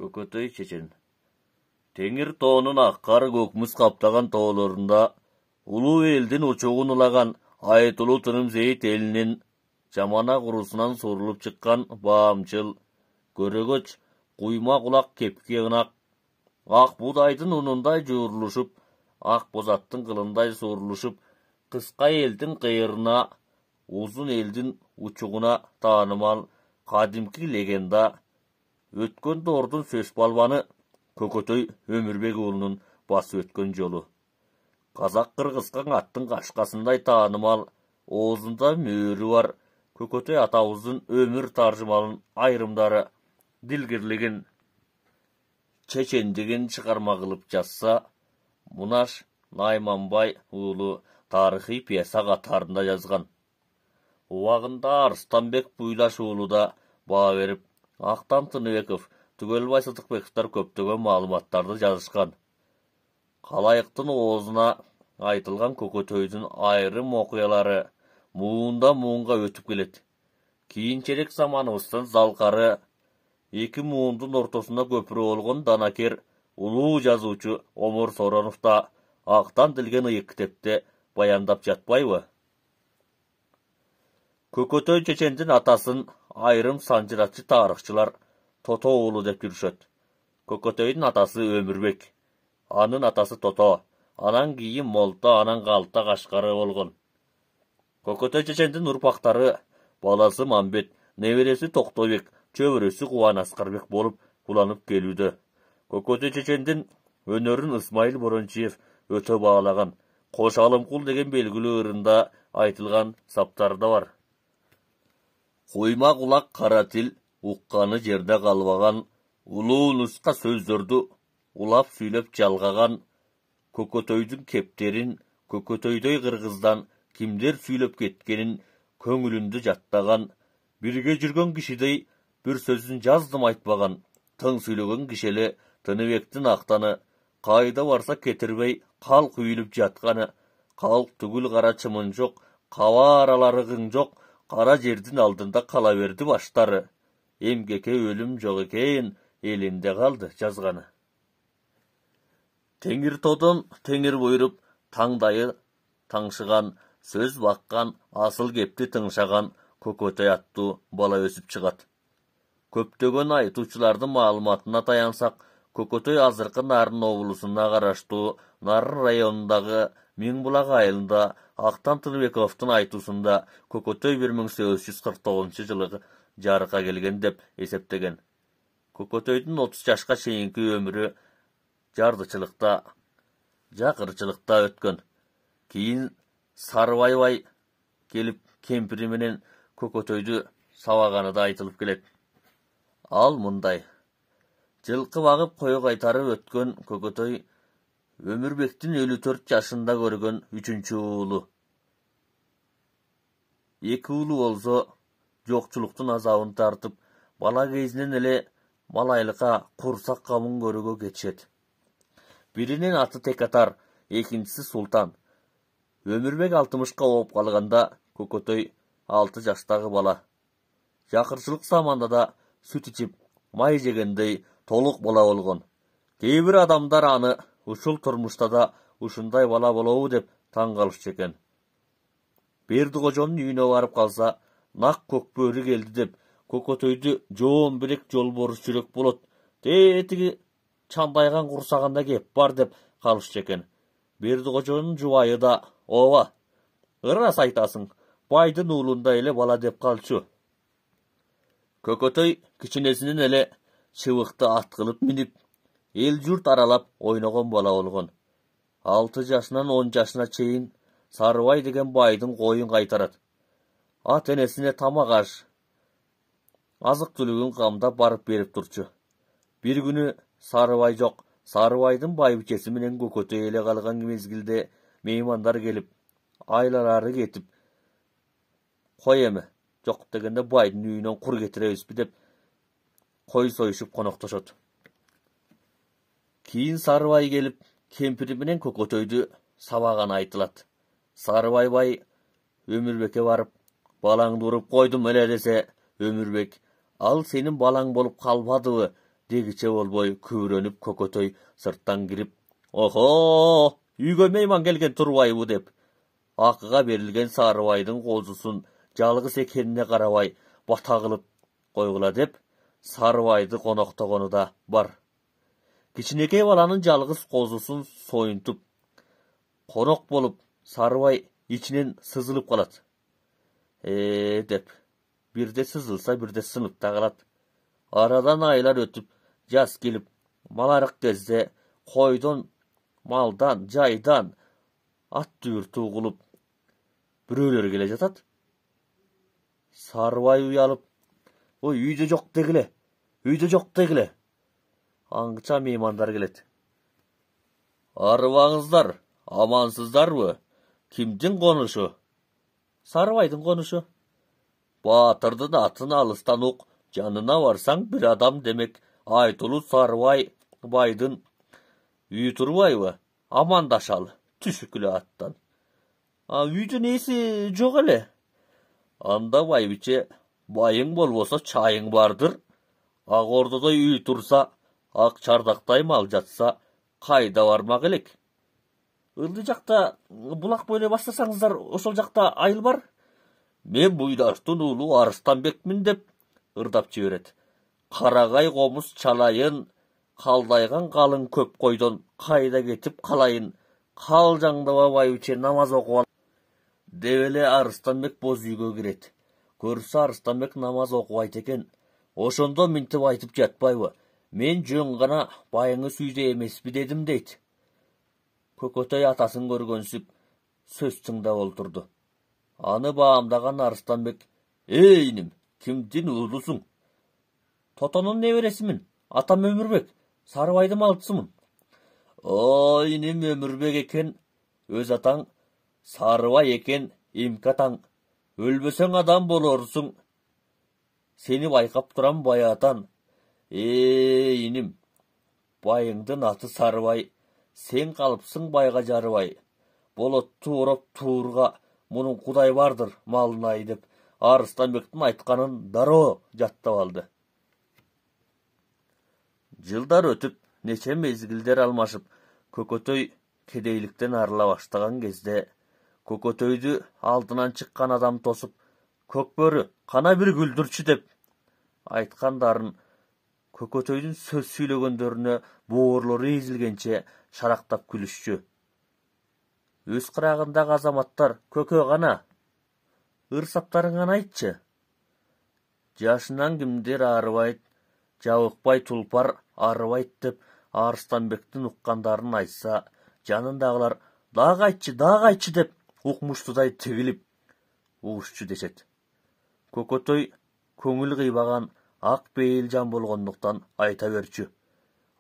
Көкөтөй чечен. Теңир тоонун аккар көкмүз каптаган тоолорунда улуу элдин учугун улаган Айтылуу Тынымзейит элинин жамана курусунан сурулуп чыккан баамчыл, көрөгөч, куйма кулак кепки ынак, ак будайдын унундай жуурулушуп, ак бозаттын кылындай сурулушуп, кыска элдин кыйырына, узун элдин учугуна таанымал кадимки легенда, өткөн доордун сөз балбаны Көкөтөй Өмүрбек уулунун басып өткөн жолу. Казак-кыргызкан аттын кашкасындай таанымал, оозунда мөөрү бар Көкөтөй атабыздын өмүр таржымалын айрымдары дилгирлигин, чечендигин чыгарма кылып жазса, Мунаш Найманбай уулу тарыхый пьеса катарында жазган. Убагында Арыстанбек Буйлаш уулу да баа берип, Актан Тыныбеков, Түгөлбай Сыдыкбековдор көптөгөн маалыматтарды жазышкан. Калайыктын оозуна айтылган Көкөтөйдүн айрым окуялары муунда муунга өтүп келет. Кийинчерээк заманыбыздын залкары, эки муундун ортосунда көпүрө болгон данакер улуу жазуучу Омор Соронов да Актан Дилген ыйык китепте баяндап жатпайбы? Көкөтөй чечендин атасын айрым санжыратчы тарыхчылар Тото уулу деп жүрүшөт. Көкөтөйдүн атасы Өмүрбек, анын атасы Тото, анан кийин Молто, анан Калта Кашкары болгон. Көкөтөй чечендин урпактары баласы Мамбет, небереси Токтобек, чөбөрөсү Кубан Аскарбек болуп уланып келүүдө. Көкөтөй чечендин өнөрүн Ысмайыл Борончиев өтө баалаган. Кош Алымкул деген белгилүү ырында айтылган саптары да бар. Куйма кулак кара тил, укканы жерде калбаган, улуу нуска сөздөрдү улап сүйлөп жалгаган, Көкөтөйдүн кептерин Көкөтөйдөй кыргыздан кимдер сүйлөп кеткенин көңүлүндө жаттаган, бирге жүргөн кишидей бир сөзүн жаздым айтпаган, тың сүйлөгөн кишеле Тыныбектин Актаны, кайда барса кетирбей калк үйүлүп жатканы, калк түгүл кара чымынжок, каба аралары кыңжок, кара жердин алдында кала берди баштары. Эмгеке өлүм жок экен, элинде калды жазганы. Теңир тодон теңир буйруп, таңдайы таңшыган, сөз баккан, асыл кепти тыңшаган Көкөтөй аттуу бала өсүп чыгат. Көптөгөн айтуучулардын маалыматына таянсак, Көкөтөй азыркы Нарын облусуна караштуу Нарын районундагы Миңбулак айылында Актан Тыныбековдун айтуусунда Көкөтөй 1849 жылы жарыкка келген деп эсептеген. Көкөтөйдүн 30 жашка чейинки өмүрү жардычылыкта, жакырчылыкта өткөн. Кийин Сарыбай бай келип кемпири менен Көкөтөйдү сабаганы да айтылып келет. Ал мындай: жылкы багып кой кайтарып өткөн Көкөтөй Өмүрбектин 54 жашында көргөн 3-чү уулу. Эки уулу болсо жокчулуктун азабын тартып, бала кезинен эле малайлыкка, курсак камын көрүүгө кетишет. Биринин аты Текатар, экинчиси Султан. Өмүрбек 60-ка ооп калганда Көкөтөй 6 жаштагы бала. Жакырчылык заманда да сүт ичип, май жегендей толук бала болгон. Кээ бир адамдар аны ушул турмушта да ушундай бала болобу деп таң калышчу экен. Бердикожонун үйүнө барып калса, нак көкбөрү келди деп Көкөтөйдү жоон белек жолборус жүрөк болот, тетиги чандайган курсаганда кеп бар деп калышчу экен. Бердикожонун жубайы да: "Ооба, ырас айтасың, байдын уулундай эле бала" деп калчу. Көкөтөй кичинесинен эле чыбыкты ат кылып минип, эл журт аралап ойногон бала болгон. 6 жашынан 10 жашына чейин Сарыбай деген байдын коюн кайтарат. Ат энесине тамак аш, азык түлүгүн камдап барып берип турчу. Бир күнү Сарыбай жок, Сарыбайдын байбичеси менен Көкөтөй эле калган мезгилде меймандар келип, айлалары кетип, "Кой эми, жок дегенде байдын үйүнөн кур кетиребизби" деп кой союшуп коноктошот. Кийин Сарыбай келип, кемпири менен Көкөтөйдү сабаганы айтылат. Сарыбай бай Өмүрбекке барып, "Балаңды уруп койдум эле" десе, Өмүрбек: "Ал сенин балаң болуп калбадыбы? Degiçe bolboy kübürönüp Kökötöy sırttan girip, "Oho, üýge meýman gelgen turbaýby" dep, akıga berilgen Sarıbaýdyň gozusun jalgys ekenine garabay batagylyp goýgula dep, Sarıbaýdy konoktogonuda bar. Kiçinekey balanyň jalgys gozusun soýuntup, konok bolup, Sarıbaý içinen syzylyp galat. Dep, birde sızılsa birde sınıpta galat. Aradan aylar ötüp, jas gelip, malaryk gezde, koýdan, maldan, jaýdan, at düýürtü gulup, biröler gele jatat. Sarıbaý uyalyp, "Oy, üýde jok degile, üýde jok degile." Aňyça meýmandar gelet. "Arwaňyzlar, amansızdarby? Kimdiň konuşu?" "Sarıbaýdyň konuşu." "Batyrdyň atyny alystan ok, janyna barsaň bir adam demek, Aýtuly Sarıbaý baýdyn üýü turbaýby? Amandaşaly, tüşükli attan." "Üýde nesi jok ele?" "Anda baýbyçe, baýyň bolbosa çaýyň bardyr. Ak ordada üýü tursa, ak çardakday mal jatsa, kaýda barmak elek?" "Yldy jakda bulak böle başlasaňyzlar, oşol jakda aýıl bar." "Men buýdaşdyn ulu Arstanbekmin" dep ırdap jiberet. "Karagay gomus çalaýyn, kaldaýgan galyň köp goýdan kaýda getip kalaýyn, kaljaňdyba baýbyçe namaz okup debele Arstanbek boz üýge giret. Görse Arstanbek namaz okup eken, oşondo mintip aýtyp jatpaýby. Men jön gana baýyňy süýde emespi dedim" deyt. Kökötöy atasyny görgönsüp söz tyňdap olturdy. Any baamdagan Arstanbek, "Ey inim, kimdin ulusuň?" "Totonun neberesimin, atam Ömürbek, Sarıbaýdy malçysymyn." "O inim Ömürbek eken, öz ataň Sarıbaý eken, imkataň, ölböseň adam bolorsuň. Seni baýkap turam baýatan. Inim, baýyňdyň aty Sarıbaý, sen kalypsyň baýga Jarıbaý. Bolotdy urap tuurga, munun Kuday bardyr malyny" dep Arstanbekdin aýtganyn daroo jattap aldy. Jyldar ötüp, neçe mezgilder almaşyp, Kökötöy kedeylikden arıla başlagan gezde, Kökötöýdü aldynan çykkan adam tosup, "Kökbörü, kana bir güldürçü" dep aýtgandaryn Kökötöýdün söz süýlegönderine boğurlary ezilgençe şaraktap gülüşçü. Öz kıragyndaky azamatlar, "Kökö gana, ırsaptaryň gana aýtçy. Jaşynan kimdir Arıbaýt, Jabykbaý tulpar Arıbaýt" dep Arstanbekdin ukkandaryn aýtsa, janyndagylar "Dagy aýtçy" dep ukmuşduday tigilip uguşçu deşet. Kökötöy köňül gıybagan ak beýiljan bolgondukdan aýta berçü.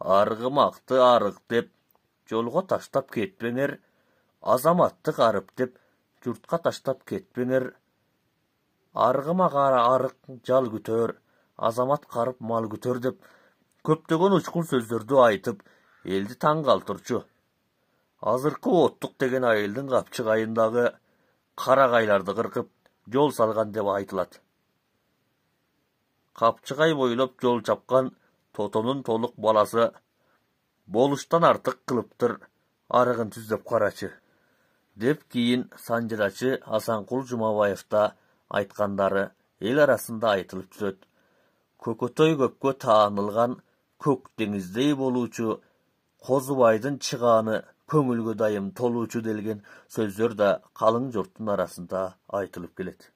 "Argymakdy arık dep jolga taştap ketmeňer, azamatdy garyp dep jurtga taştap ketmeňer. Argymak arık jal gütör, azamat garyp mal gütör" dep köpdegen uçkun sözlerdi aýtyp eldi taň galtyrçy. Azyrky ottuk degen aýyldyn gapçygaýyndagy karagaýlardy gyrkyp jol salgan dep aýtylat. Kapçıgay boylop jol çapkan Totonun toluk balası boluştan artık kılıptır arıgın tüzdep karaçı. Dep kiyin sanjıraçı Hasankul Jumabaýewda aýtkandary el arasında aýtılıp türöt. Kökötöy köpkö taanylgan kök deňizdey boluçu, Kozubaýdyn çygany köňülge daýym toluçu delgen sözler de kalyň jurtun arasında aýtılıp gelet.